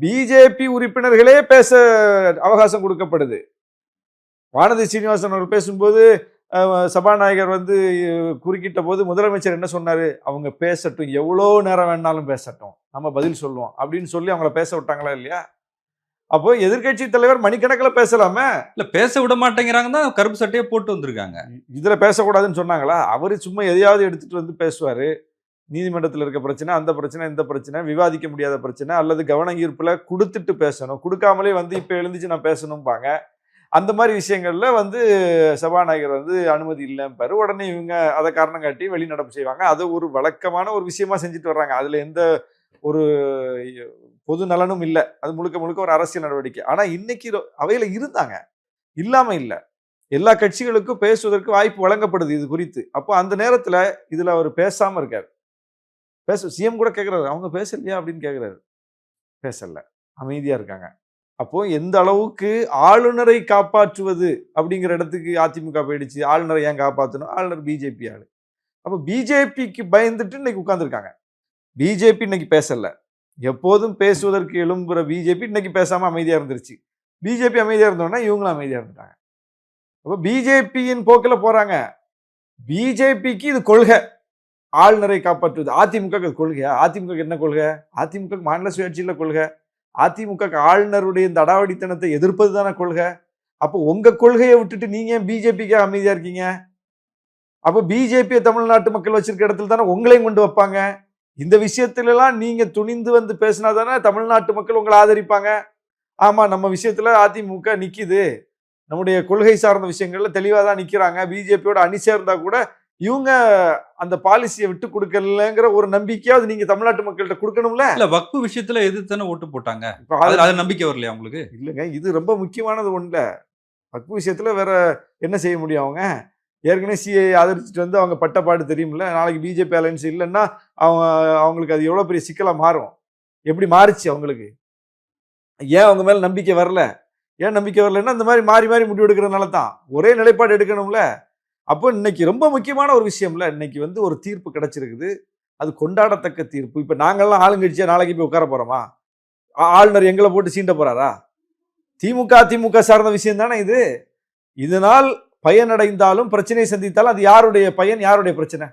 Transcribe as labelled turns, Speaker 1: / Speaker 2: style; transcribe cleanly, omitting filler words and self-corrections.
Speaker 1: BJP உறுப்பினர்களே பேச அவகாசம் கொடுக்கப்படுது. வானதி சீனிவாசன் அவர்கள் பேசும்போது சபாநாயகர் குறுக்கிட்ட போது முதலமைச்சர் என்ன சொன்னாரு? அவங்க பேசட்டும், எவ்வளோ நேரம் வேணாலும் பேசட்டும், நம்ம பதில் சொல்லுவோம் அப்படின்னு சொல்லி அவங்கள பேச விட்டாங்களா இல்லையா? அப்போ எதிர்க்கட்சி தலைவர் மணிக்கணக்கில் பேசலாமே.
Speaker 2: இல்ல பேச விட மாட்டேங்கிறாங்க தான் கருப்பு சட்டையை போட்டு வந்திருக்காங்க.
Speaker 1: இதுல பேசக்கூடாதுன்னு சொன்னாங்களா? அவரு சும்மா எதையாவது எடுத்துட்டு பேசுவாரு. நீதிமன்றத்தில் இருக்க பிரச்சனை, அந்த பிரச்சனை, இந்த பிரச்சனை, விவாதிக்க முடியாத பிரச்சனை, அல்லது கவன ஈர்ப்புல கொடுத்துட்டு பேசணும், கொடுக்காமலே இப்ப எழுந்துச்சு நான் பேசணும்பாங்க. அந்த மாதிரி விஷயங்கள்ல சபாநாயகர் அனுமதி இல்லைம்பாரு. உடனே இவங்க அதை காரணம் காட்டி வெளிநடப்பு செய்வாங்க. அது ஒரு வழக்கமான ஒரு விஷயமா செஞ்சுட்டு வர்றாங்க. அதுல எந்த ஒரு பொது நலனும் இல்லை. அது முழுக்க முழுக்க ஒரு அரசியல் நடவடிக்கை. ஆனா இன்னைக்கு அவையில இருந்தாங்க, இல்லாம இல்லை. எல்லா கட்சிகளுக்கும் பேசுவதற்கு வாய்ப்பு வழங்கப்படுது இது குறித்து. அப்போ அந்த நேரத்துல இதுல அவர் பேசாம இருக்காரு. சிஎம் கூட கேட்கிறாரு, அவங்க பேசலையா அப்படின்னு கேட்கிறாரு. பேசல, அமைதியா இருக்காங்க. அப்போ எந்த அளவுக்கு ஆளுநரை காப்பாற்றுவது அப்படிங்கிற இடத்துக்கு அதிமுக போயிடுச்சு. ஆளுநரை ஏன் காப்பாற்றணும்? ஆளுநர் பிஜேபி ஆளு. அப்ப பிஜேபிக்கு பயந்துட்டு இன்னைக்கு உட்கார்ந்துருக்காங்க. பிஜேபி இன்னைக்கு பேசல. எப்போதும் பேசுவதற்கு எழும்புற பிஜேபி இன்னைக்கு பேசாம அமைதியா இருந்துருச்சு. பிஜேபி அமைதியா இருந்தோம்னா இவங்களும் அமைதியா இருந்துட்டாங்க. அப்ப பிஜேபியின் போக்கில போறாங்க. பிஜேபிக்கு இது கொள்கை, ஆளுநரை காப்பாற்றுவது. அதிமுக கொள்கையா? அதிமுக என்ன கொள்கை? அதிமுக மாநில சுயாட்சியில கொள்கை. அதிமுக ஆளுநருடைய இந்த அடாவடித்தனத்தை எதிர்ப்பது தானே கொள்கை. அப்போ உங்க கொள்கையை விட்டுட்டு நீங்க பிஜேபிக்கு அமைதியா இருக்கீங்க? அப்போ பிஜேபியை தமிழ்நாட்டு மக்கள் வச்சிருக்க இடத்துல தானே உங்களையும் கொண்டு வைப்பாங்க. இந்த விஷயத்துல எல்லாம் நீங்க துணிந்து பேசினா தானே தமிழ்நாட்டு மக்கள் உங்களை ஆதரிப்பாங்க. ஆமா, நம்ம விஷயத்துல அதிமுக நிக்குது, நம்முடைய கொள்கை சார்ந்த விஷயங்கள்ல தெளிவா தான் நிக்கிறாங்க, பிஜேபியோட அணி சேர்ந்தா கூட இவங்க அந்த பாலிசியை விட்டு கொடுக்கலங்கிற ஒரு நம்பிக்கையாவது நீங்க தமிழ்நாட்டு மக்கள்கிட்ட கொடுக்கணும்ல.
Speaker 2: இல்ல வக்ஃபு விஷயத்துல எதிர்த்தானே ஓட்டு போட்டாங்க. அது நம்பிக்கை வரலையா உங்களுக்கு?
Speaker 1: இல்லங்க, இது ரொம்ப முக்கியமானது ஒண்ணுல. வக்ஃபு விஷயத்துல வேற என்ன செய்ய முடியும்? அவங்க ஏற்கனவே சிஐ ஆதரிச்சுட்டு அவங்க பட்டப்பாடு தெரியும்ல. நாளைக்கு பிஜேபி அலைன்ஸ் இல்லைன்னா அவங்களுக்கு அது எவ்வளவு பெரிய சிக்கலா மாறும். எப்படி மாறிச்சு அவங்களுக்கு? ஏன் அவங்க மேல நம்பிக்கை வரல? ஏன் நம்பிக்கை வரலன்னா இந்த மாதிரி மாறி மாறி முடிவு எடுக்கிறதுனால தான். ஒரே நிலைப்பாடு எடுக்கணும்ல. அப்போ இன்னைக்கு ரொம்ப முக்கியமான ஒரு விஷயம்ல. இன்னைக்கு ஒரு தீர்ப்பு கிடைச்சிருக்குது. அது கொண்டாடத்தக்க தீர்ப்பு. இப்ப நாங்கெல்லாம் ஆளுங்கட்சியா நாளைக்கு போய் உட்கார போறோமா? ஆளுநர் எங்களை போட்டு சீண்ட போறாரா? திமுக சார்ந்த விஷயம் தானே இது. இதனால் பயனடைந்தாலும் பிரச்சனை சந்தித்தாலும் அது யாருடைய பயன், யாருடைய பிரச்சனை?